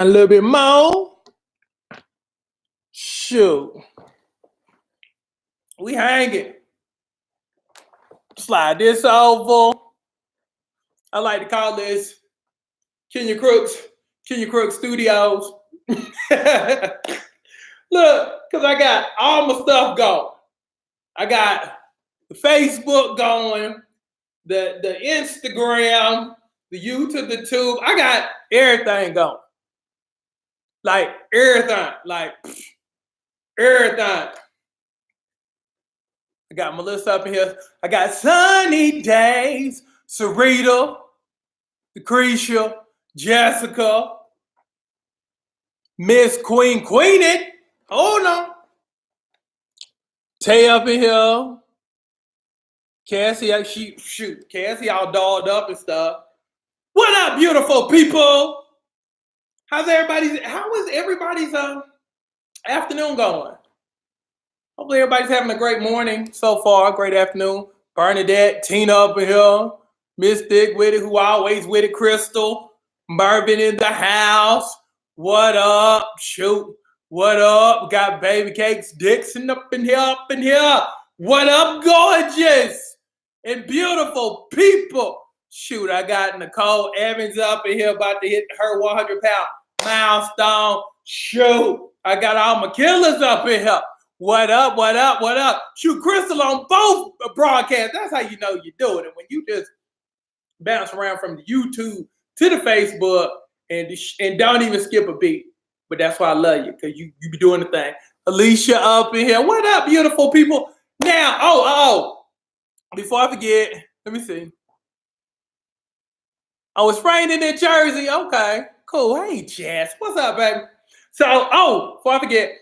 A little bit more. Shoot. We hanging. Slide this over. I like to call this Kenya Crooks Studios. Look, because I got all my stuff going. I got the Facebook going, the Instagram, the YouTube, the tube. I got everything going. Like everything. Everything. I got Melissa up in here. I got Sunny Days, Sarita, Lucretia, Jessica, Miss Queenie. Hold on. Tay up in here. Cassie, Cassie all dolled up and stuff. What up, beautiful people? How is everybody's afternoon going? Hopefully everybody's having a great morning so far, great afternoon. Bernadette, Tina up in here, Miss Thick with it, who always with it, Crystal, Marvin in the house. What up? Shoot. What up? Got Baby Cakes Dixon up in here. What up, gorgeous and beautiful people? Shoot, I got Nicole Evans up in here about to hit her 100-pound milestone. Shoot, I got all my killers up in here. What up? Shoot, Crystal on both broadcasts. That's how you know you're doing it. When you just bounce around from the YouTube to the Facebook and don't even skip a beat. But that's why I love you, because you be doing the thing. Alicia up in here. What up, beautiful people? Now, before I forget, let me see. Oh, it's raining in Jersey. Okay, cool. Hey, Jess. What's up, baby? So, before I forget,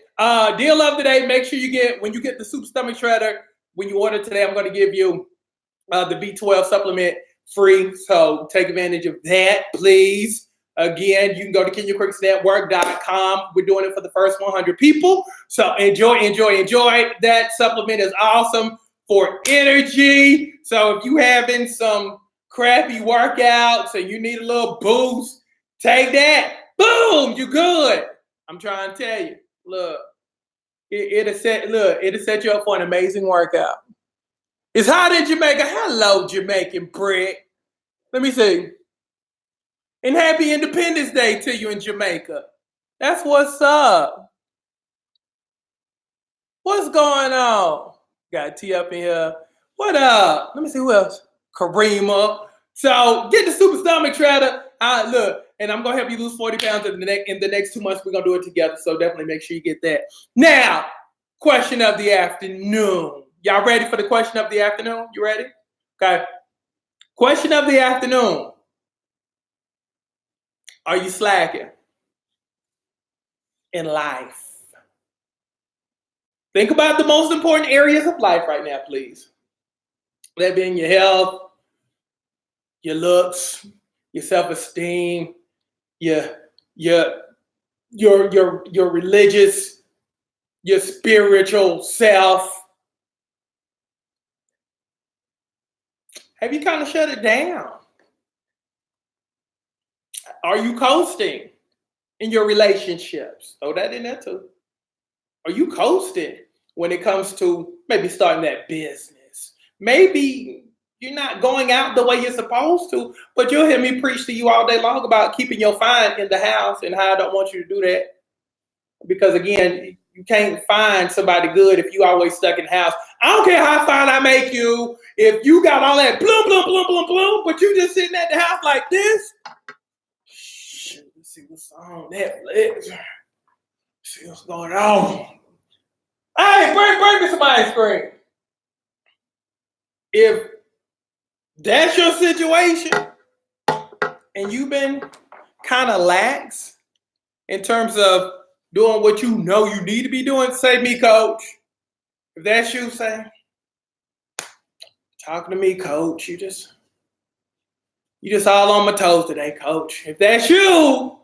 deal of the day, make sure when you get the Super Stomach Shredder, when you order today, I'm going to give you the B12 supplement free. So take advantage of that, please. Again, you can go to KenyaCrooksNetwork.com. We're doing it for the first 100 people. So enjoy. That supplement is awesome for energy. So if you having some crappy workouts and you need a little boost, take that. Boom, you good. I'm trying to tell you. Look, it'll set you up for an amazing workout. It's hot in Jamaica. Hello, Jamaican prick. Let me see. And happy Independence Day to you in Jamaica. That's what's up. What's going on? Got T up in here. What up? Let me see who else. Karima. So get the Super Stomach Shredder. Look, and I'm going to help you lose 40 pounds in the next 2 months. We're going to do it together. So definitely make sure you get that. Now, question of the afternoon. Y'all ready for the question of the afternoon? You ready? Okay. Question of the afternoon. Are you slacking in life? Think about the most important areas of life right now, please. That being your health, your looks, your self-esteem, your religious, your spiritual self. Have you kind of shut it down? Are you coasting in your relationships? Throw that in there too. Are you coasting when it comes to maybe starting that business? Maybe you're not going out the way you're supposed to, but you'll hear me preach to you all day long about keeping your fine in the house and how I don't want you to do that. Because again, you can't find somebody good if you always stuck in the house. I don't care how fine I make you. If you got all that bloom, but you just sitting at the house like this. Let's see what's on Netflix. See what's going on. Hey, bring me some ice cream. If that's your situation and you've been kind of lax in terms of doing what you know you need to be doing, say me, coach. If that's you, say, talking to me, coach. You just all on my toes today, coach. If that's you,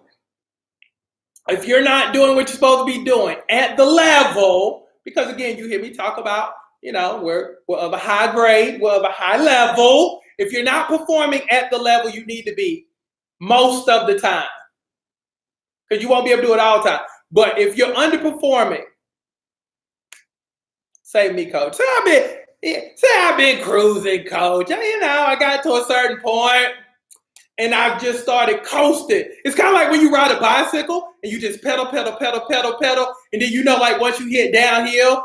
if you're not doing what you're supposed to be doing at the level, because again, you hear me talk about, we're of a high grade, we're of a high level. If you're not performing at the level you need to be most of the time, because you won't be able to do it all the time. But if you're underperforming, say me, coach. Say I've been cruising, coach. You know, I got to a certain point and I've just started coasting. It's kind of like when you ride a bicycle and you just pedal, pedal, pedal, pedal, pedal, and then you know, like once you hit downhill,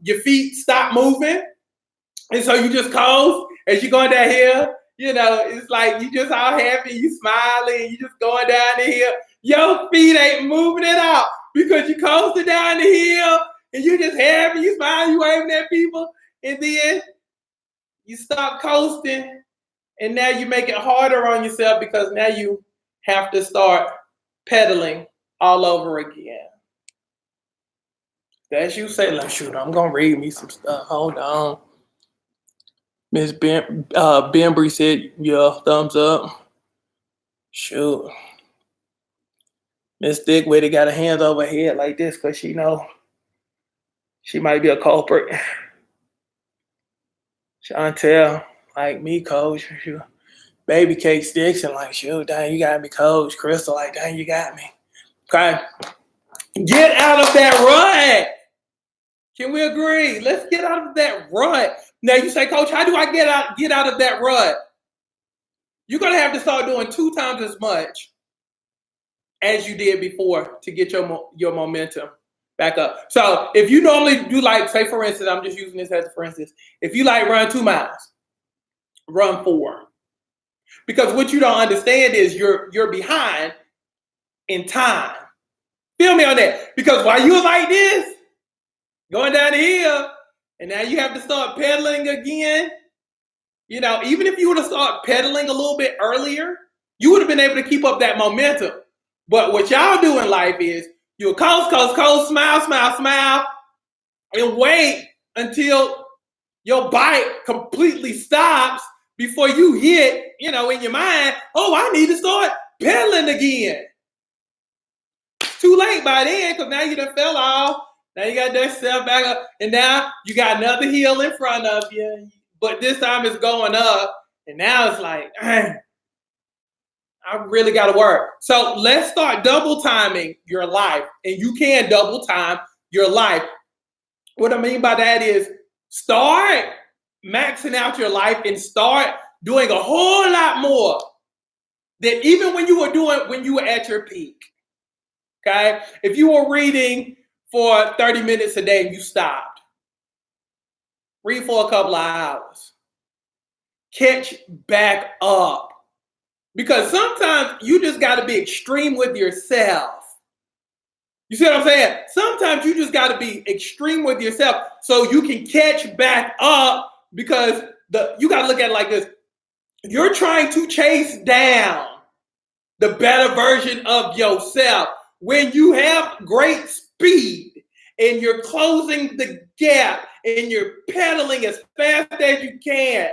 your feet stop moving, and so you just coast as you're going downhill. You know, it's like you just all happy, you smiling, you just going down the hill. Your feet ain't moving at all because you coasted down the hill and you just happy, you smiling, you waving at people, and then you stop coasting, and now you make it harder on yourself because now you have to start pedaling all over again. As you say, like, shoot, I'm gonna read me some stuff. Hold on. Miss Bembry said, yeah, thumbs up. Shoot. Miss Dickwitter got her hands over her head like this because she know she might be a culprit. Chantel, like me, coach. Shoot. Baby Cake Sticks and like, shoot, dang, you got me, coach. Crystal, like, dang, you got me. Okay. Get out of that rut. Can we agree? Let's get out of that rut. Now you say, coach, how do I get out of that rut? You're going to have to start doing 2 times as much as you did before to get your momentum back up. So if you normally do, like, say, for instance, I'm just using this as for instance, if you like run 2 miles, run 4. Because what you don't understand is you're behind in time. Feel me on that? Because while you were like this, going down the hill, and now you have to start pedaling again. You know, even if you would have started pedaling a little bit earlier, you would have been able to keep up that momentum. But what y'all do in life is you'll coast, smile, smile, smile, and wait until your bike completely stops before you hit, you know, in your mind, oh, I need to start pedaling again. It's too late by then because now you done fell off. Now you got that step back up, and now you got another hill in front of you, but this time it's going up, and now it's like, I really got to work. So let's start double timing your life, and you can double time your life. What I mean by that is start maxing out your life and start doing a whole lot more than even when you were at your peak. Okay? If you were reading for 30 minutes a day and you stopped, read for a couple of hours. Catch back up. Because sometimes you just got to be extreme with yourself. You see what I'm saying? Sometimes you just got to be extreme with yourself so you can catch back up, because you got to look at it like this. You're trying to chase down the better version of yourself. When you have great speed and you're closing the gap and you're pedaling as fast as you can,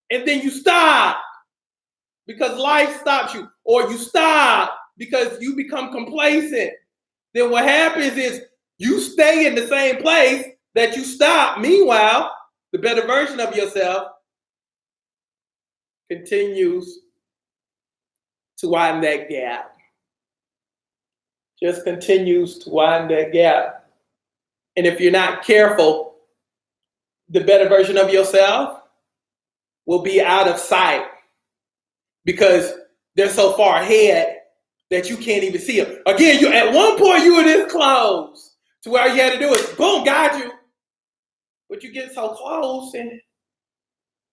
and then you stop because life stops you, or you stop because you become complacent, then what happens is you stay in the same place that you stopped. Meanwhile, the better version of yourself continues to widen that gap. Just continues to widen that gap. And if you're not careful, the better version of yourself will be out of sight because they're so far ahead that you can't even see them. Again, at one point you were this close to where all you had to do is boom, got you. But you get so close and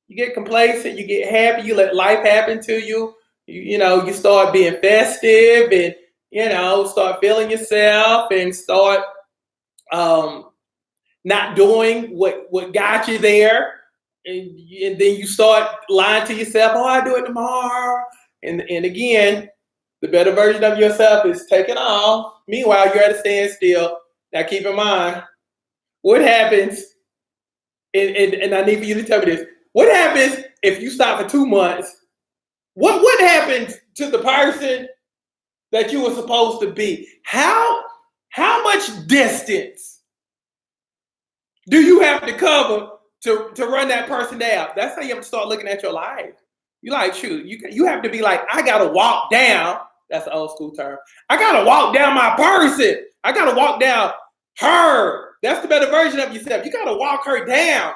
you get complacent, you get happy, you let life happen to you. You start being festive and start feeling yourself and start not doing what got you there. And then you start lying to yourself, oh, I'll do it tomorrow. And again, the better version of yourself is taking off. Meanwhile, you're at a standstill. Now keep in mind, what happens, and I need for you to tell me this, what happens if you stop for 2 months? What happens to the person that you were supposed to be? How much distance do you have to cover to run that person down? That's how you have to start looking at your life. You like, shoot, you have to be like, I gotta walk down That's an old school term. I gotta walk down my person. I gotta walk down her. That's the better version of yourself. You gotta walk her down.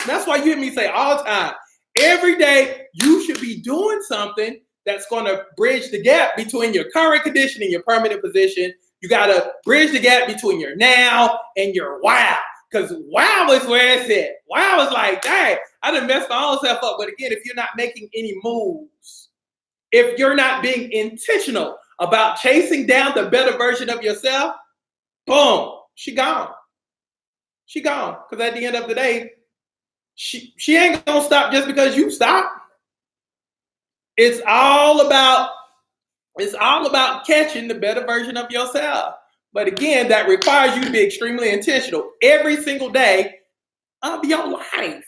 That's why you hear me say all the time, every day you should be doing something that's gonna bridge the gap between your current condition and your permanent position. You gotta bridge the gap between your now and your wow. Because wow is where it's at. Wow is like, dang, I done messed my own self up. But again, if you're not making any moves, if you're not being intentional about chasing down the better version of yourself, boom, she gone. She gone. Because at the end of the day, she ain't gonna stop just because you stop. It's all about catching the better version of yourself. But again, that requires you to be extremely intentional every single day of your life.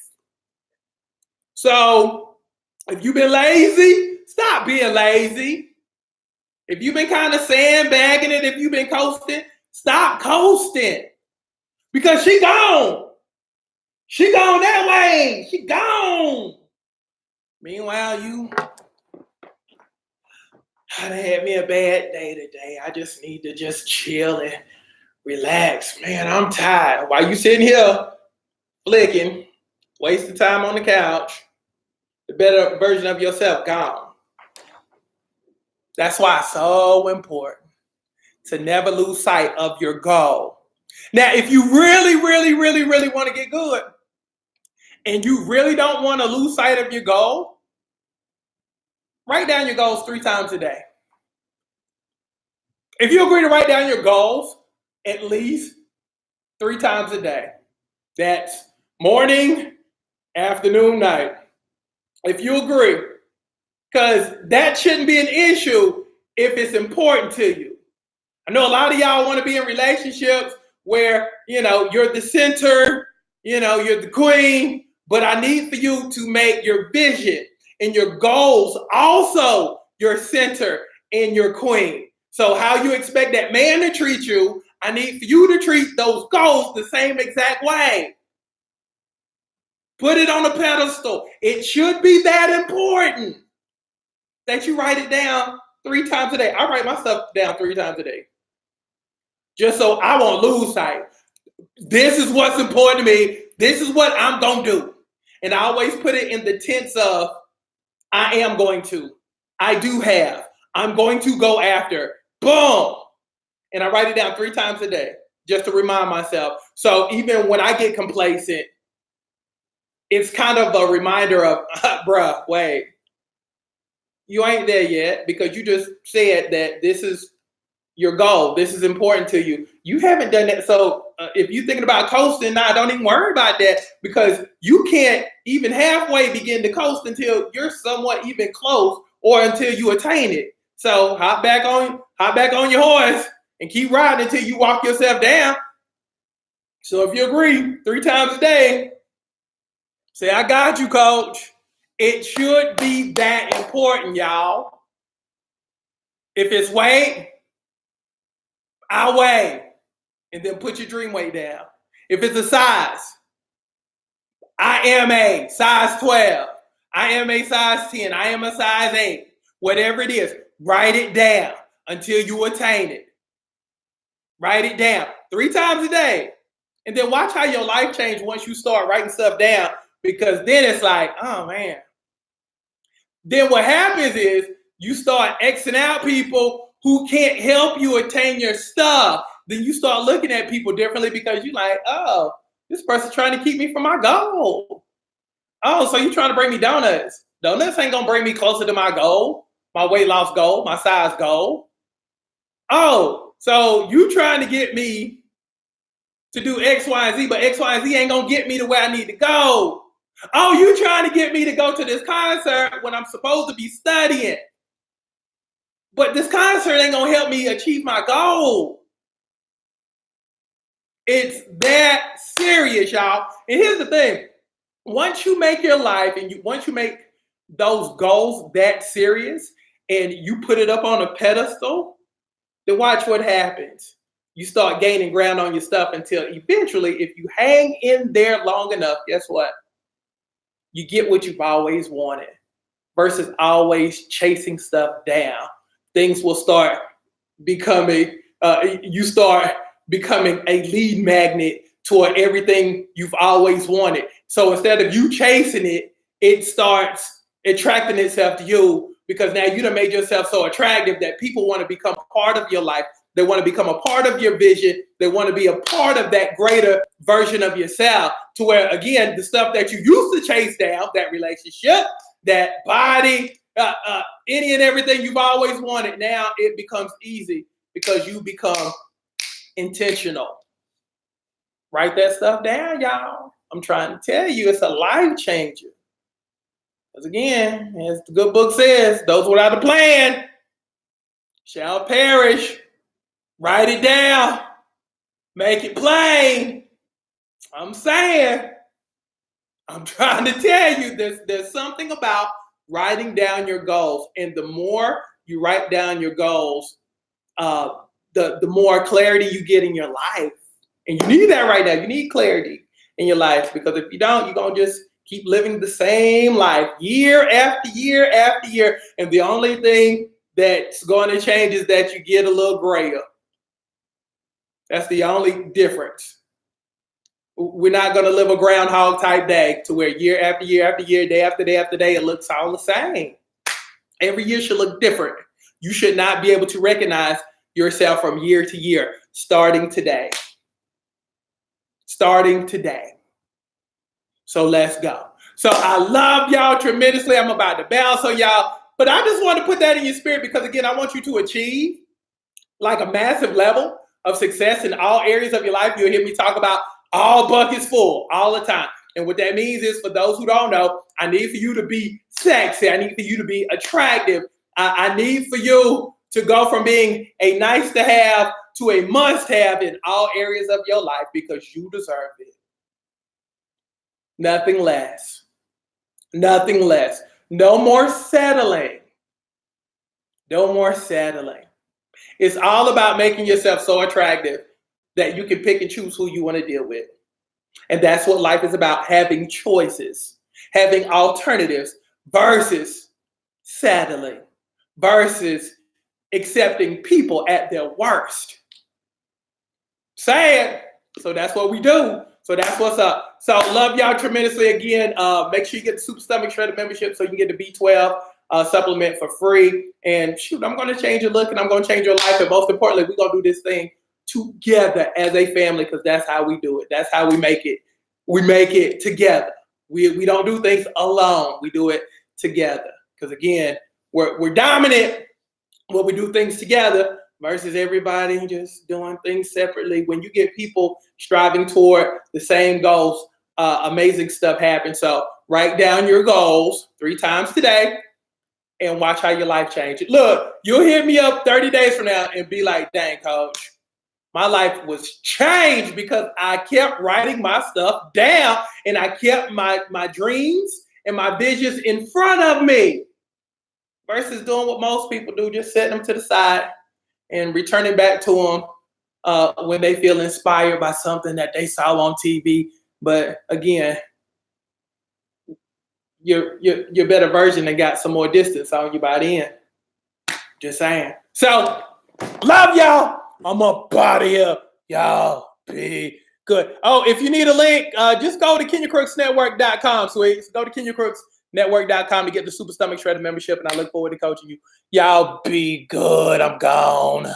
So if you've been lazy, stop being lazy. If you've been kind of sandbagging it, if you've been coasting, stop coasting. Because she gone. She gone that way. She gone. Meanwhile, you I done had me a bad day today. I just need to just chill and relax. Man, I'm tired. While you sitting here flicking, wasting time on the couch, the better version of yourself gone. That's why it's so important to never lose sight of your goal. Now, if you really, really, really, really want to get good and you really don't want to lose sight of your goal, write down your goals 3 times a day. If you agree to write down your goals at least 3 times a day, that's morning, afternoon, night. If you agree, because that shouldn't be an issue if it's important to you. I know a lot of y'all want to be in relationships where, you're the center, you're the queen, but I need for you to make your vision and your goals also your center and your queen. So how you expect that man to treat you, I need for you to treat those goals the same exact way. Put it on a pedestal. It should be that important that you write it down 3 times a day. I write my stuff down 3 times a day. Just so I won't lose sight. This is what's important to me. This is what I'm going to do. And I always put it in the tense of, I am going to. I do have. I'm going to go after. Boom. And I write it down 3 times a day just to remind myself. So even when I get complacent, it's kind of a reminder of, bruh, wait, you ain't there yet because you just said that this is your goal. This is important to you. You haven't done that. So if you're thinking about coasting, don't even worry about that because you can't even halfway begin to coast until you're somewhat even close or until you attain it. So hop back on your horse and keep riding until you walk yourself down. So if you agree, 3 times a day, say, I got you, coach. It should be that important, y'all. If it's weight, I weigh. And then put your dream weight down. If it's a size, I am a size 12. I am a size 10. I am a size 8. Whatever it is, write it down until you attain it. Write it down 3 times a day. And then watch how your life change once you start writing stuff down. Because then it's like, oh man. Then what happens is you start Xing out people who can't help you attain your stuff. Then you start looking at people differently because you're like, oh, this person's trying to keep me from my goal. Oh, so you're trying to bring me donuts. Donuts ain't going to bring me closer to my goal, my weight loss goal, my size goal. Oh, so you trying to get me to do X, Y, and Z, but X, Y, and Z ain't going to get me to where I need to go. Oh, you trying to get me to go to this concert when I'm supposed to be studying. But this concert ain't going to help me achieve my goal. It's that serious, y'all. And here's the thing. Once you make your life and once you make those goals that serious and you put it up on a pedestal, then watch what happens. You start gaining ground on your stuff until eventually, if you hang in there long enough, guess what? You get what you've always wanted versus always chasing stuff down. things will start becoming, you start becoming a lead magnet toward everything you've always wanted. So instead of you chasing it, it starts attracting itself to you, because now you done made yourself so attractive that people want to become part of your life. They want to become a part of your vision. They want to be a part of that greater version of yourself, to where, again, the stuff that you used to chase down, that relationship, that body, any and everything you've always wanted, now it becomes easy because you become intentional. Write that stuff down, y'all. I'm trying to tell you, it's a life changer. Because again, as the good book says, those without a plan shall perish. Write it down. Make it plain. I'm saying, I'm trying to tell you, there's something about writing down your goals. And the more you write down your goals, the more clarity you get in your life. And you need that right now. You need clarity in your life, because if you don't, you're going to just keep living the same life year after year after year. And the only thing that's going to change is that you get a little grayer. That's the only difference. We're not going to live a groundhog type day to where year after year after year, day after day after day, it looks all the same. Every year should look different. You should not be able to recognize yourself from year to year, starting today. Starting today. So let's go. So I love y'all tremendously. I'm about to bounce on y'all, but I just want to put that in your spirit, because again, I want you to achieve like a massive level of success in all areas of your life. You'll hear me talk about all buckets full all the time. And what that means is, for those who don't know, I need for you to be sexy. I need for you to be attractive. I need for you to go from being a nice to have to a must have in all areas of your life, because you deserve it. Nothing less. Nothing less. No more settling. No more settling. It's all about making yourself so attractive that you can pick and choose who you want to deal with. And that's what life is about, having choices, having alternatives versus settling, versus accepting people at their worst. Sad. So that's what we do. So that's what's up. So love y'all tremendously. Again, make sure you get the Super Stomach Shredder membership so you can get the B12 supplement for free. And shoot, I'm going to change your look and I'm going to change your life. And most importantly, we're going to do this thing together as a family, because that's how we do it. That's how we make it. We make it together. We don't do things alone. We do it together. Because again, we're dominant when we do things together versus everybody just doing things separately. When you get people striving toward the same goals, amazing stuff happens. So write down your goals 3 times today and watch how your life changes. Look, you'll hit me up 30 days from now and be like, dang, coach, my life was changed because I kept writing my stuff down and I kept my dreams and my visions in front of me, versus doing what most people do, just setting them to the side and returning back to them when they feel inspired by something that they saw on TV. But again, your better version that got some more distance on you by then. Just saying. So, love y'all. I'm up out of here. Y'all be good. Oh, if you need a link, just go to KenyaCrooksNetwork.com, sweets. Go to KenyaCrooksNetwork.com to get the Super Stomach Shredder membership, and I look forward to coaching you. Y'all be good. I'm gone.